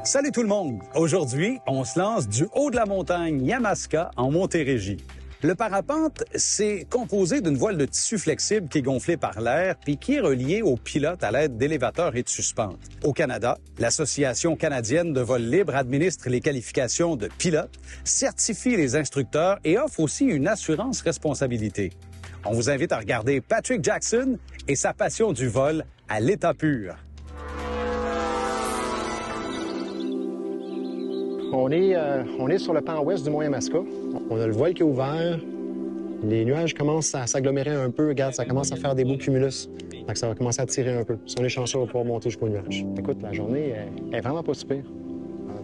Salut tout le monde! Aujourd'hui, on se lance du haut de la montagne Yamaska en Montérégie. Le parapente, c'est composé d'une voile de tissu flexible qui est gonflée par l'air puis qui est reliée au pilote à l'aide d'élévateurs et de suspentes. Au Canada, l'Association canadienne de vol libre administre les qualifications de pilote, certifie les instructeurs et offre aussi une assurance responsabilité. On vous invite à regarder Patrick Jackson et sa passion du vol à l'état pur. On est sur le pan ouest du Mont Yamaska. On a le voile qui est ouvert. Les nuages commencent à s'agglomérer un peu. Regarde, ça commence à faire des beaux cumulus. Donc ça va commencer à tirer un peu. Si on est chanceux, on va pouvoir monter jusqu'au nuage. Écoute, la journée est vraiment pas super.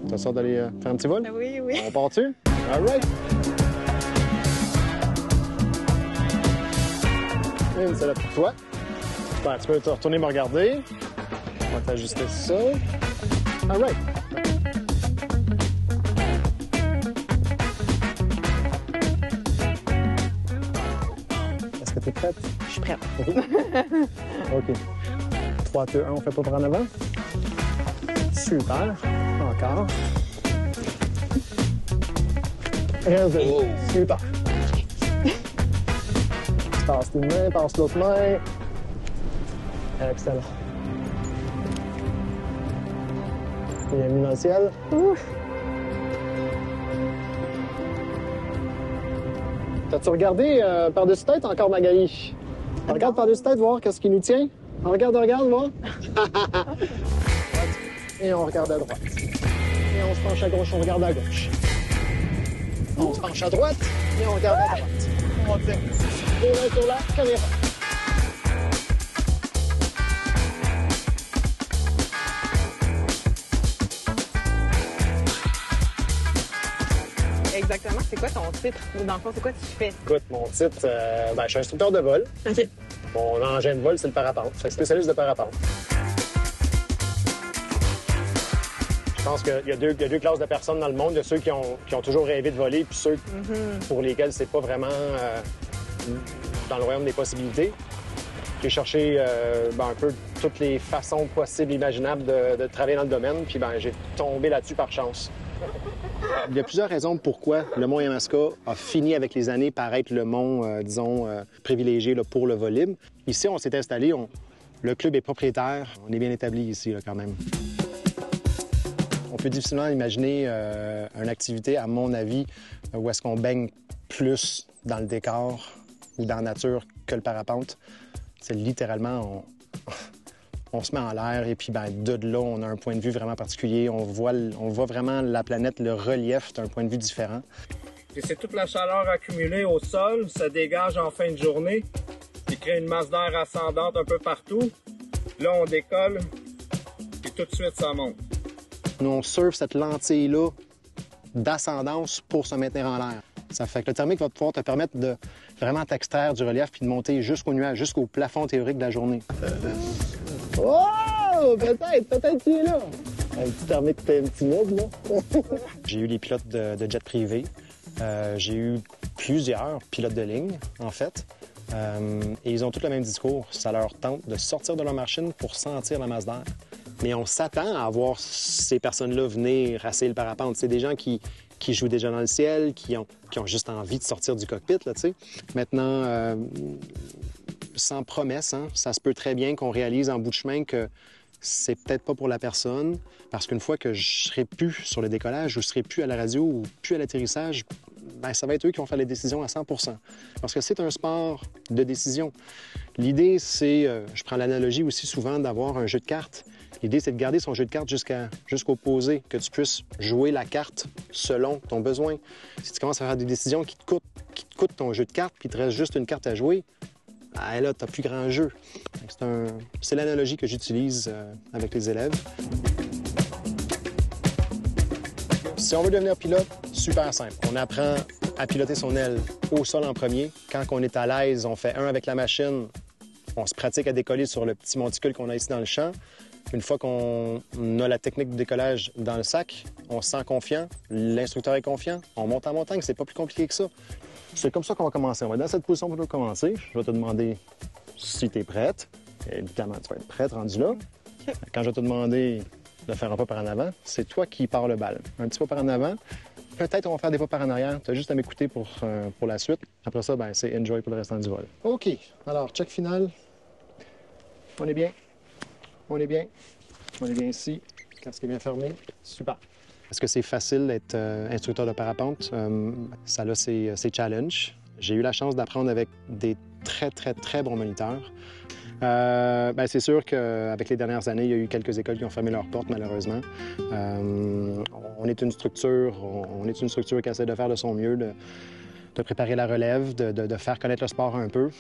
T'as sorte d'aller faire un petit vol? Oui, oui. On part-tu? All right! Une, c'est là pour toi. Ben, tu peux te retourner me regarder. On va t'ajuster ça. All right! T'es prête? Je suis prête. OK. 3, 2, 1, on fait pas par en avant. Super. Encore. Oh. Super. Passe une main, passe l'autre main. Excellent. Bienvenue dans le ciel. Ouf. T'as-tu regardé par-dessus tête encore, Magali? On regarde par-dessus tête, voir qu'est-ce qui nous tient. On regarde, voir. Et on regarde à droite. Et on se penche à gauche, on regarde à gauche. On se penche à droite et on regarde à droite. On tient. Et là, sur la caméra. Exactement. C'est quoi ton titre? Dans le fond, c'est quoi tu fais? Écoute, mon titre, je suis instructeur de vol. OK. Mon engin de vol, c'est le parapente. Je suis spécialiste de parapente. Je pense qu'il y a deux classes de personnes dans le monde. Il y a ceux qui ont toujours rêvé de voler, puis ceux pour lesquels c'est pas vraiment dans le royaume des possibilités. J'ai cherché un peu toutes les façons possibles, imaginables de travailler dans le domaine, puis j'ai tombé là-dessus par chance. Il y a plusieurs raisons pourquoi le Mont Yamaska a fini avec les années par être le mont, privilégié là, pour le vol libre. Ici, on s'est installé, le club est propriétaire, on est bien établi ici là, quand même. On peut difficilement imaginer une activité, à mon avis, où est-ce qu'on baigne plus dans le décor ou dans la nature que le parapente. C'est littéralement, on se met en l'air et puis de là, on a un point de vue vraiment particulier. On voit vraiment la planète, le relief d'un point de vue différent. Et c'est toute la chaleur accumulée au sol, ça dégage en fin de journée, qui crée une masse d'air ascendante un peu partout. Là, on décolle et tout de suite, ça monte. Nous, on surfe cette lentille-là d'ascendance pour se maintenir en l'air. Ça fait que le thermique va pouvoir te permettre de vraiment t'extraire du relief puis de monter jusqu'au nuage, jusqu'au plafond théorique de la journée. Oh! Peut-être qu'il est là. Un petit thermique timide, là. J'ai eu les pilotes de jet privé. J'ai eu plusieurs pilotes de ligne, en fait. Et ils ont tous le même discours. Ça leur tente de sortir de leur machine pour sentir la masse d'air. Mais on s'attend à voir ces personnes-là venir rasser le parapente. C'est des gens qui jouent déjà dans le ciel, qui ont juste envie de sortir du cockpit, là, tu sais. Maintenant, sans promesse, hein, ça se peut très bien qu'on réalise en bout de chemin que c'est peut-être pas pour la personne, parce qu'une fois que je serai plus sur le décollage, ou je serai plus à la radio, ou plus à l'atterrissage, ça va être eux qui vont faire les décisions à 100 %. Parce que c'est un sport de décision. L'idée, c'est, je prends l'analogie aussi souvent d'avoir un jeu de cartes. L'idée, c'est de garder son jeu de cartes jusqu'au posé, que tu puisses jouer la carte selon ton besoin. Si tu commences à faire des décisions qui te coûtent ton jeu de cartes, puis il te reste juste une carte à jouer, là, tu n'as plus grand jeu. C'est l'analogie que j'utilise avec les élèves. Si on veut devenir pilote, super simple. On apprend à piloter son aile au sol en premier. Quand on est à l'aise, on fait un avec la machine. On se pratique à décoller sur le petit monticule qu'on a ici dans le champ. Une fois qu'on a la technique de décollage dans le sac, on se sent confiant, l'instructeur est confiant, on monte en montagne, c'est pas plus compliqué que ça. C'est comme ça qu'on va commencer. On va être dans cette position pour commencer. Je vais te demander si tu es prête. Évidemment, tu vas être prête rendu là. Quand je vais te demander de faire un pas par en avant. C'est toi qui pars le bal. Un petit pas par en avant. Peut-être on va faire des pas par en arrière. Tu as juste à m'écouter pour la suite. Après ça, ben, c'est enjoy pour le restant du vol. OK. Alors, check final. On est bien. On est bien. On est bien ici. Casque est bien fermé. Super. Est-ce que c'est facile d'être instructeur de parapente? Ça a ses challenges. J'ai eu la chance d'apprendre avec des très bons moniteurs. Ben, c'est sûr qu'avec les dernières années, il y a eu quelques écoles qui ont fermé leurs portes, malheureusement. On est une structure qui essaie de faire de son mieux, de préparer la relève, de faire connaître le sport un peu.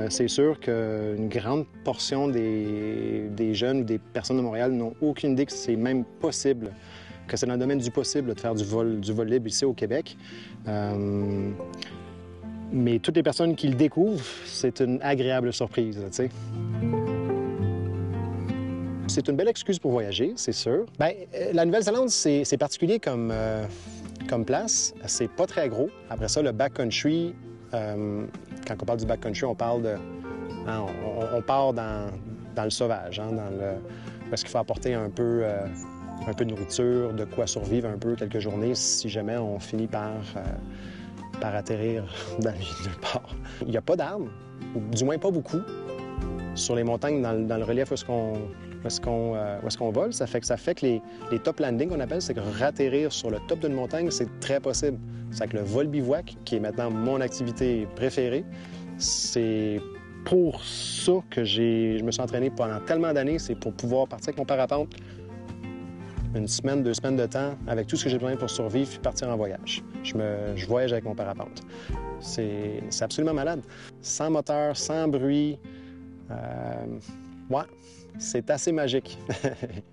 C'est sûr qu'une grande portion des jeunes ou des personnes de Montréal n'ont aucune idée que c'est même possible, que c'est dans le domaine du possible de faire du vol libre ici au Québec. Mais toutes les personnes qui le découvrent, c'est une agréable surprise, tu sais. C'est une belle excuse pour voyager, c'est sûr. Bien, la Nouvelle-Zélande, c'est particulier comme place. C'est pas très gros. Après ça, le backcountry, quand on parle du backcountry, on parle de... Hein, on part dans le sauvage, hein, parce qu'il faut apporter un peu de nourriture, de quoi survivre un peu quelques journées si jamais on finit par atterrir dans le milieu de nulle part. Il n'y a pas d'arbres, ou du moins pas beaucoup, sur les montagnes dans le relief où est-ce qu'on vole. Ça fait que les top landings qu'on appelle, c'est que ratterrir sur le top d'une montagne, c'est très possible. C'est que le vol bivouac, qui est maintenant mon activité préférée, c'est pour ça que je me suis entraîné pendant tellement d'années, c'est pour pouvoir partir avec mon parapente une semaine, 2 semaines de temps, avec tout ce que j'ai besoin pour survivre, puis partir en voyage. Je voyage avec mon parapente. C'est absolument malade. Sans moteur, sans bruit. Ouais, c'est assez magique.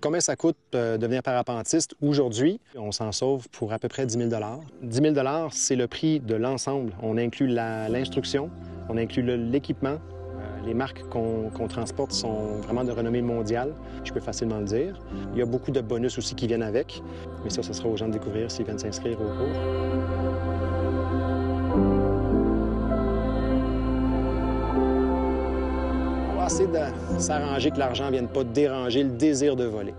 Combien ça coûte de devenir parapentiste aujourd'hui? On s'en sauve pour à peu près 10 000 $. 10 000 $, c'est le prix de l'ensemble. On inclut l'instruction, on inclut l'équipement. Les marques qu'on transporte sont vraiment de renommée mondiale, je peux facilement le dire. Il y a beaucoup de bonus aussi qui viennent avec, mais ça, ce sera aux gens de découvrir s'ils viennent s'inscrire au cours. On va essayer de s'arranger que l'argent ne vienne pas déranger le désir de voler.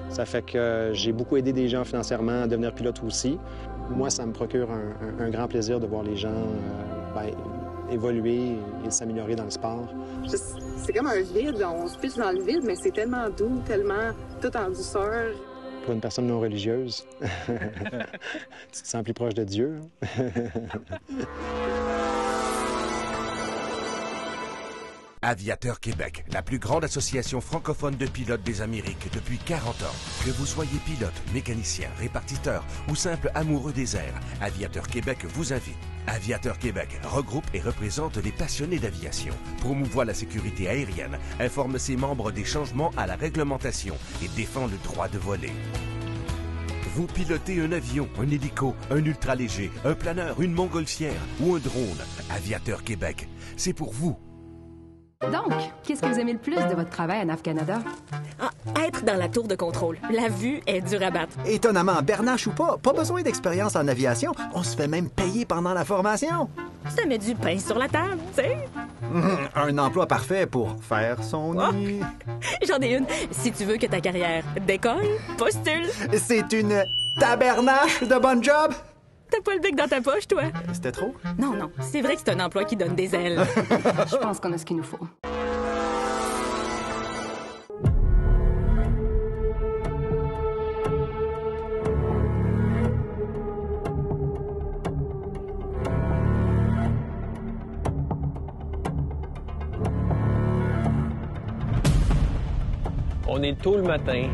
Ça fait que j'ai beaucoup aidé des gens financièrement à devenir pilote aussi. Moi, ça me procure un grand plaisir de voir les gens évoluer et s'améliorer dans le sport. C'est comme un vide, on se pitche dans le vide, mais c'est tellement doux, tellement tout en douceur. Pour une personne non religieuse, tu te sens plus proche de Dieu. Aviateur Québec, la plus grande association francophone de pilotes des Amériques depuis 40 ans. Que vous soyez pilote, mécanicien, répartiteur ou simple amoureux des airs, Aviateur Québec vous invite. Aviateur Québec regroupe et représente les passionnés d'aviation, promouvoit la sécurité aérienne, informe ses membres des changements à la réglementation et défend le droit de voler. Vous pilotez un avion, un hélico, un ultraléger, un planeur, une montgolfière ou un drone. Aviateur Québec, c'est pour vous. Donc, qu'est-ce que vous aimez le plus de votre travail à NAV Canada? Être dans la tour de contrôle. La vue est dure à battre. Étonnamment, bernache ou pas besoin d'expérience en aviation. On se fait même payer pendant la formation. Ça met du pain sur la table, tu sais. Un emploi parfait pour faire son nid. J'en ai une. Si tu veux que ta carrière décolle, postule. C'est une tabernache de bon job. T'as pas le bec dans ta poche, toi? C'était trop? Non, c'est vrai que c'est un emploi qui donne des ailes. Je pense qu'on a ce qu'il nous faut. On est tôt le matin,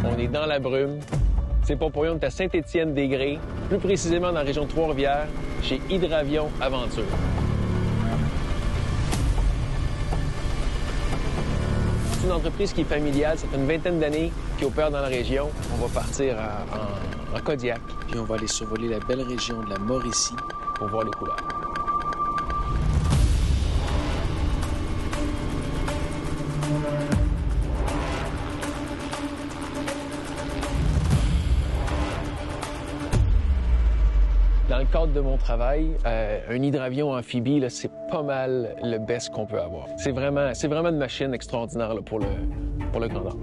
on est dans la brume. C'est pas pour rien, on est à Saint-Étienne-des-Grès, plus précisément dans la région de Trois-Rivières, chez Hydravion Aventure. C'est une entreprise qui est familiale, ça fait une vingtaine d'années qui opère dans la région. On va partir en Kodiak. Puis on va aller survoler la belle région de la Mauricie pour voir les couleurs. Dans le cadre de mon travail, un hydravion amphibie, c'est pas mal le best qu'on peut avoir. C'est vraiment une machine extraordinaire là, pour le Grand Nord.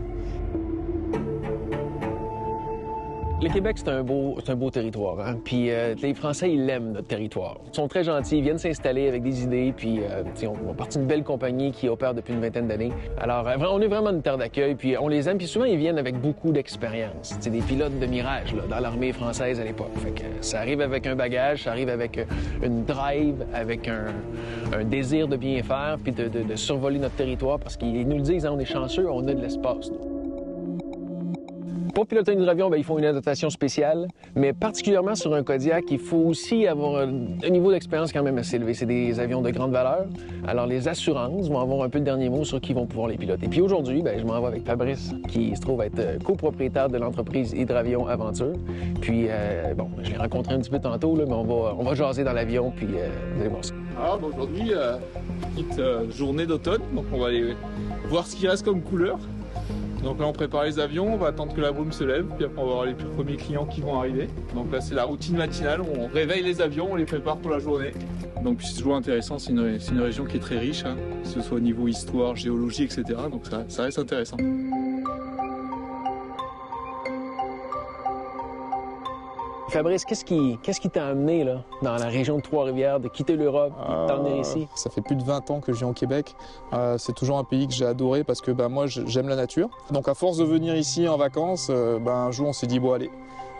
Le Québec, c'est un beau territoire. Hein? Puis les Français, ils aiment notre territoire. Ils sont très gentils, ils viennent s'installer avec des idées. Puis on est parti d'une belle compagnie qui opère depuis une vingtaine d'années. Alors, on est vraiment une terre d'accueil. Puis on les aime. Puis souvent, ils viennent avec beaucoup d'expérience. C'est des pilotes de Mirage là, dans l'armée française à l'époque. Fait que ça arrive avec un bagage, ça arrive avec une drive, avec un désir de bien faire, puis de survoler notre territoire. Parce qu'ils nous le disent, hein, on est chanceux, on a de l'espace. Pour piloter un hydravion, ils font une adaptation spéciale, mais particulièrement sur un Kodiak, il faut aussi avoir un niveau d'expérience quand même assez élevé. C'est des avions de grande valeur. Alors, les assurances vont avoir un peu le dernier mot sur qui vont pouvoir les piloter. Puis aujourd'hui, je m'en vais avec Fabrice, qui se trouve être copropriétaire de l'entreprise Hydravion Aventure. Puis, je l'ai rencontré un petit peu tantôt, là, mais on va jaser dans l'avion, puis vous allez voir ça. Alors, aujourd'hui, petite journée d'automne, donc on va aller voir ce qui reste comme couleur. Donc là, on prépare les avions, on va attendre que la brume se lève, puis après on va voir les premiers clients qui vont arriver. Donc là, c'est la routine matinale, on réveille les avions, on les prépare pour la journée. Donc c'est toujours intéressant, c'est une région qui est très riche, hein, que ce soit au niveau histoire, géologie, etc. Donc ça reste intéressant. Fabrice, qu'est-ce qui t'a amené là, dans la région de Trois-Rivières, de quitter l'Europe, de t'emmener ici? Ça fait plus de 20 ans que je vis au Québec. C'est toujours un pays que j'ai adoré parce que moi, j'aime la nature. Donc à force de venir ici en vacances, un jour on s'est dit, bon allez,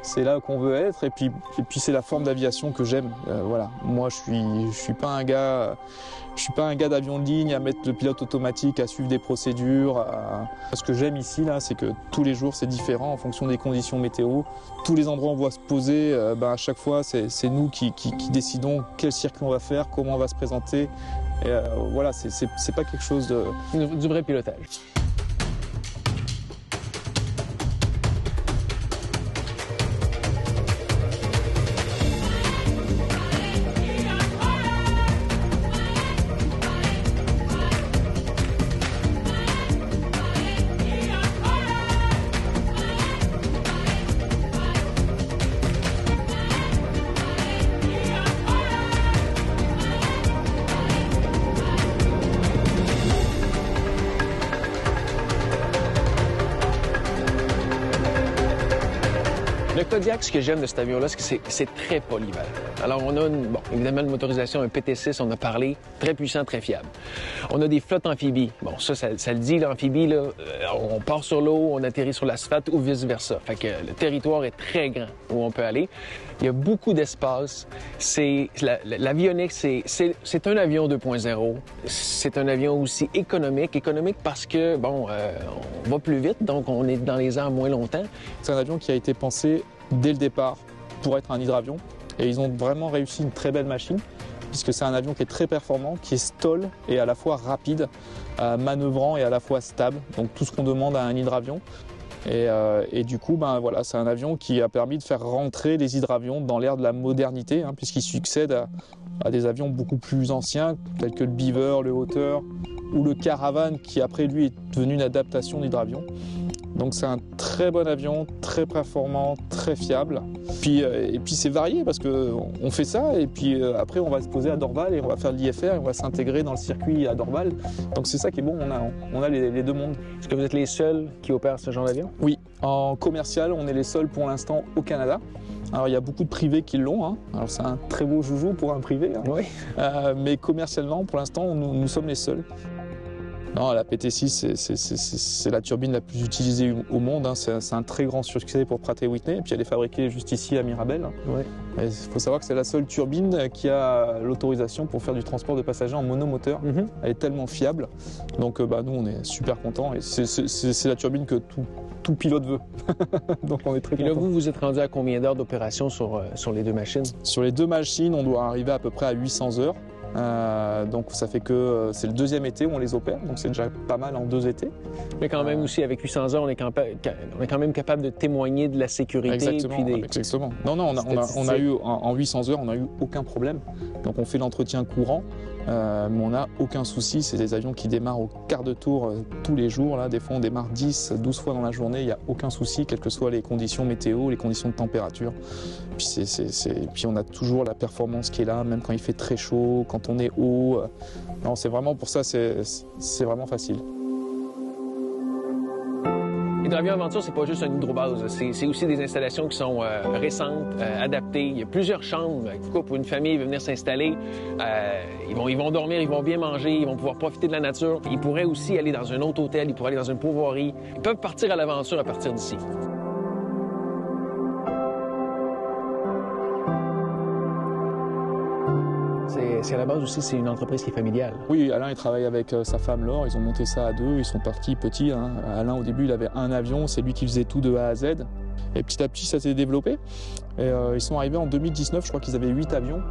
c'est là qu'on veut être. Et puis c'est la forme d'aviation que j'aime. Voilà. Moi, je suis pas un gars d'avion de ligne à mettre le pilote automatique, à suivre des procédures. Ce que j'aime ici, là, c'est que tous les jours, c'est différent en fonction des conditions météo. Tous les endroits où on va se poser, à chaque fois, c'est nous qui décidons quel circuit on va faire, comment on va se présenter. Et voilà, c'est pas quelque chose de... Du vrai pilotage. Le Kodiak, ce que j'aime de cet avion-là, c'est que c'est très polyvalent. Alors, on a, évidemment, une motorisation, un PT6, on a parlé, très puissant, très fiable. On a des flottes amphibies. Bon, ça le dit, l'amphibie, là, on part sur l'eau, on atterrit sur l'asphalte ou vice-versa. Fait que le territoire est très grand où on peut aller. Il y a beaucoup d'espace. L'avionique, c'est un avion 2.0. C'est un avion aussi économique. Économique parce que, on va plus vite, donc on est dans les airs moins longtemps. C'est un avion qui a été pensé dès le départ pour être un hydravion. Et ils ont vraiment réussi une très belle machine, puisque c'est un avion qui est très performant, qui est stall et à la fois rapide, manœuvrant et à la fois stable. Donc tout ce qu'on demande à un hydravion. Et du coup, voilà, c'est un avion qui a permis de faire rentrer les hydravions dans l'ère de la modernité, hein, puisqu'il succède à des avions beaucoup plus anciens, tels que le Beaver, le Otter ou le Caravan, qui après lui est devenu une adaptation d'hydravion. Donc c'est un très bon avion, très performant, très fiable. Et puis c'est varié parce qu'on fait ça et puis après on va se poser à Dorval et on va faire de l'IFR et on va s'intégrer dans le circuit à Dorval. Donc c'est ça qui est bon, on a les deux mondes. Est-ce que vous êtes les seuls qui opèrent ce genre d'avion? Oui, en commercial, on est les seuls pour l'instant au Canada. Alors il y a beaucoup de privés qui l'ont, hein. Alors c'est un très beau joujou pour un privé, hein. Oui. Mais commercialement, pour l'instant, nous sommes les seuls. Non, la PT6, c'est la turbine la plus utilisée au monde, hein. C'est un très grand succès pour Pratt & Whitney, et puis elle est fabriquée juste ici à Mirabel. Oui. Il faut savoir que c'est la seule turbine qui a l'autorisation pour faire du transport de passagers en monomoteur. Elle est tellement fiable, donc nous on est super contents, et c'est la turbine que tout pilote veut. Donc on est très contents. Et là, vous êtes rendu à combien d'heures d'opération sur les deux machines? Sur les deux machines, on doit arriver à peu près à 800 heures. Donc ça fait que c'est le deuxième été où on les opère, donc c'est déjà pas mal en 2 étés. Mais quand même aussi, avec 800 heures, on est quand même capable de témoigner de la sécurité. Exactement, exactement. Non, on a eu en 800 heures, on n'a eu aucun problème. Donc on fait l'entretien courant, mais on n'a aucun souci. C'est des avions qui démarrent au quart de tour tous les jours. Là, des fois on démarre 10, 12 fois dans la journée, il n'y a aucun souci, quelles que soient les conditions météo, les conditions de température. Puis on a toujours la performance qui est là, même quand il fait très chaud, quand on est haut. Non, c'est vraiment pour ça, c'est vraiment facile. L'hydravion Aventure, c'est pas juste une hydrobase. C'est aussi des installations qui sont récentes, adaptées. Il y a plusieurs chambres. Un couple ou une famille veut venir s'installer. Ils vont dormir, ils vont bien manger, ils vont pouvoir profiter de la nature. Ils pourraient aussi aller dans un autre hôtel, ils pourraient aller dans une pourvoirie. Ils peuvent partir à l'aventure à partir d'ici. C'est à la base aussi, c'est une entreprise qui est familiale. Oui, Alain, il travaille avec sa femme Laure. Ils ont monté ça à deux. Ils sont partis petits. Hein. Alain, au début, il avait un avion. C'est lui qui faisait tout de A à Z. Et petit à petit, ça s'est développé. Et ils sont arrivés en 2019. Je crois qu'ils avaient 8 avions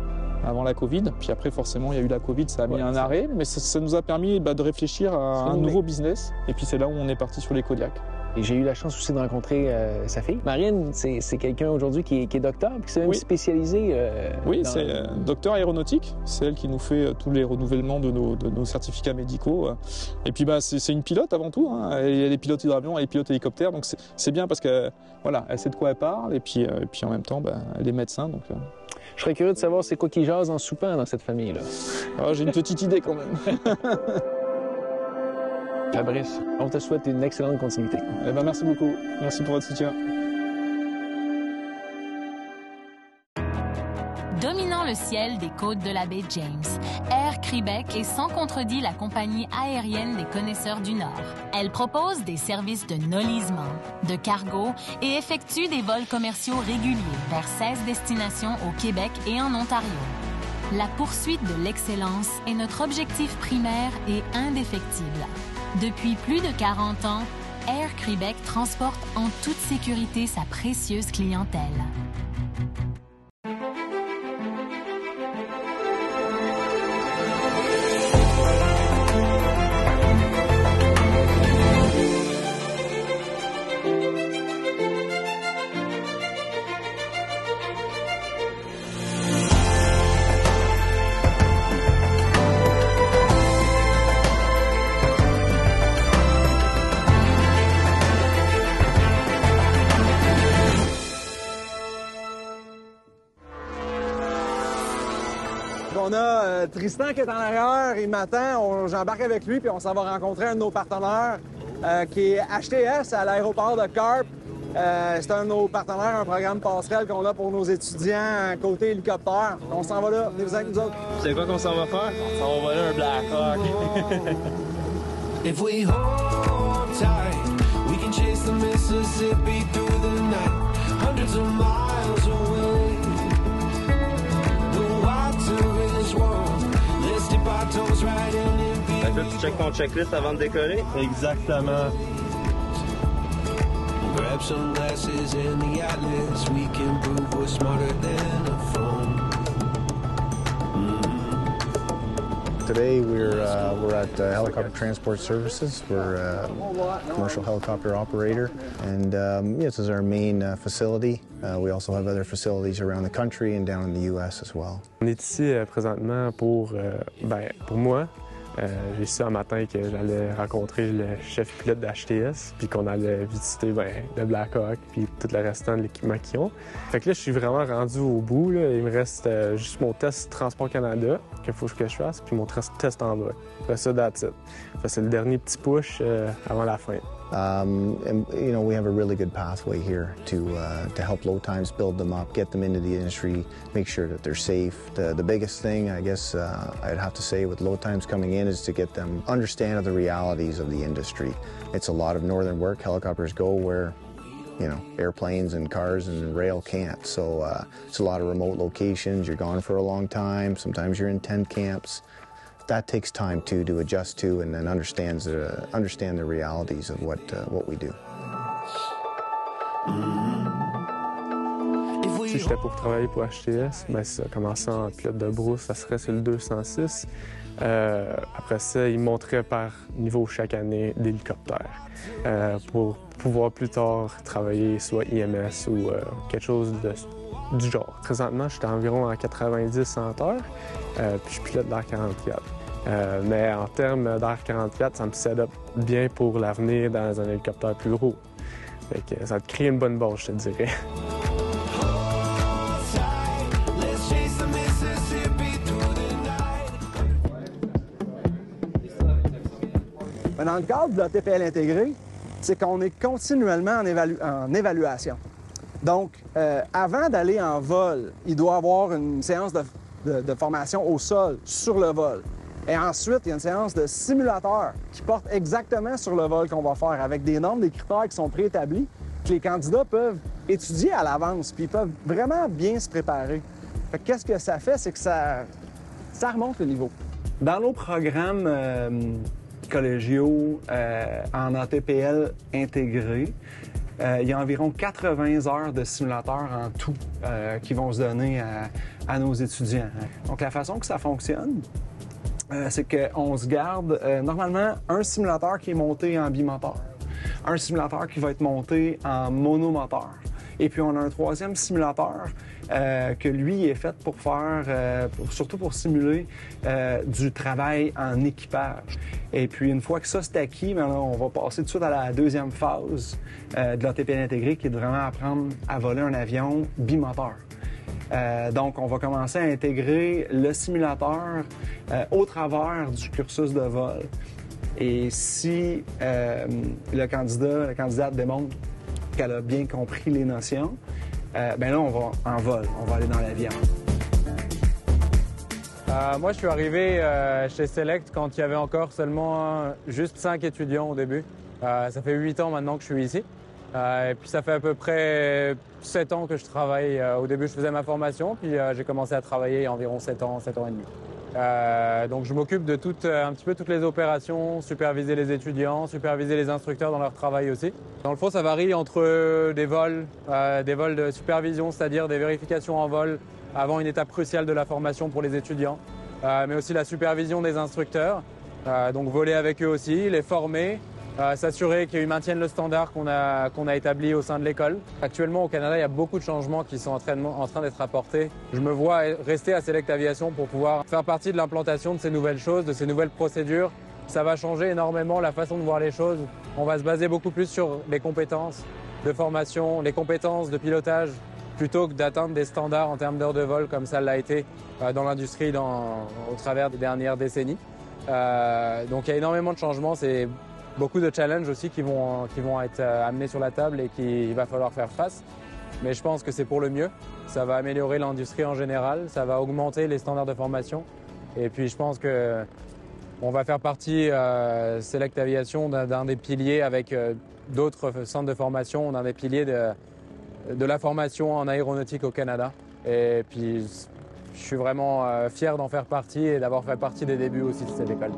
avant la Covid. Puis après, forcément, il y a eu la Covid. Ça a mis un arrêt. Mais ça nous a permis de réfléchir à un nouveau business. Et puis, c'est là où on est parti sur les Kodiak. Et j'ai eu la chance aussi de rencontrer sa fille. Marine, c'est quelqu'un aujourd'hui qui est docteur, qui s'est même spécialisé. Oui, c'est docteur aéronautique. C'est elle qui nous fait tous les renouvellements de nos certificats médicaux. Et puis, c'est une pilote avant tout. Hein. Elle est pilote hydravion, elle est pilote hélicoptère. Donc, c'est bien parce que, voilà, elle sait de quoi elle parle. Et puis en même temps, elle est médecin. Donc, Je serais curieux de savoir c'est quoi qui jase en soupant dans cette famille-là. J'ai une petite idée quand même. Fabrice, on te souhaite une excellente continuité. Merci beaucoup. Merci pour votre soutien. Dominant le ciel des côtes de la baie James, Air Québec est sans contredit la compagnie aérienne des connaisseurs du Nord. Elle propose des services de nolisement, de cargo et effectue des vols commerciaux réguliers vers 16 destinations au Québec et en Ontario. La poursuite de l'excellence est notre objectif primaire et indéfectible. Depuis plus de 40 ans, Air Québec transporte en toute sécurité sa précieuse clientèle. On a Tristan qui est en arrière, il m'attend, j'embarque avec lui puis on s'en va rencontrer un de nos partenaires qui est HTS à l'aéroport de Carp. C'est un de nos partenaires, un programme passerelle qu'on a pour nos étudiants côté hélicoptère. On s'en va là, venez-vous avec nous autres. C'est quoi qu'on s'en va faire? On s'en va voler un Blackhawk. If we hold tight, we can chase the Mississippi through the night, hundreds of miles away. Fait que là, tu checkes ton checklist avant de décoller? Exactement. Grab some glasses in the atlas, we can prove we're smarter than a phone. Today we're at Helicopter Transport Services. We're a commercial helicopter operator, and this is our main facility. We also have other facilities around the country and down in the U.S. as well. On est ici présentement pour moi. J'ai su un matin que j'allais rencontrer le chef pilote de HTS, puis qu'on allait visiter le Blackhawk, puis tout le restant de l'équipement qu'ils ont. Fait que là, je suis vraiment rendu au bout. Là. Il me reste juste mon test Transport Canada qu'il faut que je fasse, puis mon test en vol. Après ça, that's it. C'est le dernier petit push avant la fin. And we have a really good pathway here to help low times build them up, get them into the industry, make sure that they're safe. The biggest thing, I guess, I'd have to say with low times coming in is to get them understand the realities of the industry. It's a lot of northern work. Helicopters go where, airplanes and cars and rail can't. So it's a lot of remote locations. You're gone for a long time. Sometimes you're in tent camps. That takes time to adjust to and then understand the realities of what we do. Si j'étais pour travailler pour HTS, ça commençant en pilote de brousse, ça serait sur le 206. Après ça, ils monteraient par niveau chaque année d'hélicoptère pour pouvoir plus tard travailler soit IMS ou quelque chose du genre. Présentement, je suis environ à 90-100 heures, puis je pilote l'Air 44. Mais en termes d'Air 44, ça me set up bien pour l'avenir dans un hélicoptère plus gros. Fait que ça te crée une bonne base, je te dirais. Dans le cadre de la TPL intégrée, c'est qu'on est continuellement en évaluation. Donc, avant d'aller en vol, il doit y avoir une séance de formation au sol, sur le vol. Et ensuite, il y a une séance de simulateur qui porte exactement sur le vol qu'on va faire, avec des normes, des critères qui sont préétablis, que les candidats peuvent étudier à l'avance, puis ils peuvent vraiment bien se préparer. Fait que qu'est-ce que ça fait? C'est que ça remonte le niveau. Dans nos programmes collégiaux en ATPL intégrés, il y a environ 80 heures de simulateurs en tout qui vont se donner à nos étudiants. Donc, la façon que ça fonctionne, c'est qu'on se garde normalement un simulateur qui est monté en bimoteur, un simulateur qui va être monté en monomoteur. Et puis, on a un troisième simulateur que lui est fait pour faire, surtout pour simuler du travail en équipage. Et puis, une fois que ça c'est acquis, bien là, on va passer tout de suite à la deuxième phase de l'ATPL intégré, qui est de vraiment apprendre à voler un avion bimoteur. Donc, on va commencer à intégrer le simulateur au travers du cursus de vol. Et si la candidate démontre qu'elle a bien compris les notions, bien là, on va en vol, on va aller dans l'avion. Moi, je suis arrivé chez Select quand il y avait encore seulement juste 5 étudiants au début. Ça fait 8 ans maintenant que je suis ici. Et puis ça fait à peu près 7 ans que je travaille. Au début, je faisais ma formation, puis j'ai commencé à travailler il y a environ 7 ans et demi. Donc je m'occupe de un petit peu toutes les opérations, superviser les étudiants, superviser les instructeurs dans leur travail aussi. Dans le fond, ça varie entre des vols de supervision, c'est-à-dire des vérifications en vol avant une étape cruciale de la formation pour les étudiants, mais aussi la supervision des instructeurs, donc voler avec eux aussi, les former, s'assurer qu'ils maintiennent le standard qu'on a établi au sein de l'école. Actuellement, au Canada, il y a beaucoup de changements qui sont en train d'être apportés. Je me vois rester à Select Aviation pour pouvoir faire partie de l'implantation de ces nouvelles choses, de ces nouvelles procédures. Ça va changer énormément la façon de voir les choses. On va se baser beaucoup plus sur les compétences de formation, les compétences de pilotage, plutôt que d'atteindre des standards en termes d'heures de vol comme ça l'a été dans l'industrie au travers des dernières décennies. Donc il y a énormément de changements. C'est beaucoup de challenges aussi qui vont être amenés sur la table et qu'il va falloir faire face. Mais je pense que c'est pour le mieux. Ça va améliorer l'industrie en général, ça va augmenter les standards de formation. Et puis je pense qu'on va faire partie, Select Aviation, d'un des piliers avec d'autres centres de formation, d'un des piliers de la formation en aéronautique au Canada. Et puis je suis vraiment fier d'en faire partie et d'avoir fait partie des débuts aussi de cette école.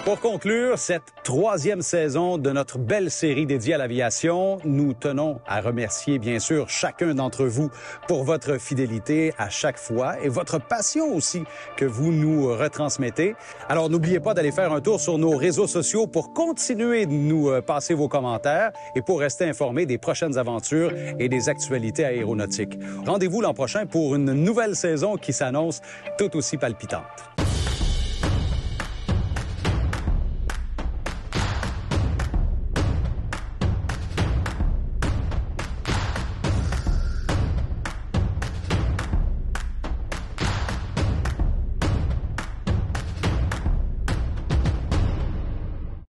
Pour conclure cette 3e saison de notre belle série dédiée à l'aviation, nous tenons à remercier bien sûr chacun d'entre vous pour votre fidélité à chaque fois et votre passion aussi que vous nous retransmettez. Alors n'oubliez pas d'aller faire un tour sur nos réseaux sociaux pour continuer de nous passer vos commentaires et pour rester informé des prochaines aventures et des actualités aéronautiques. Rendez-vous l'an prochain pour une nouvelle saison qui s'annonce tout aussi palpitante.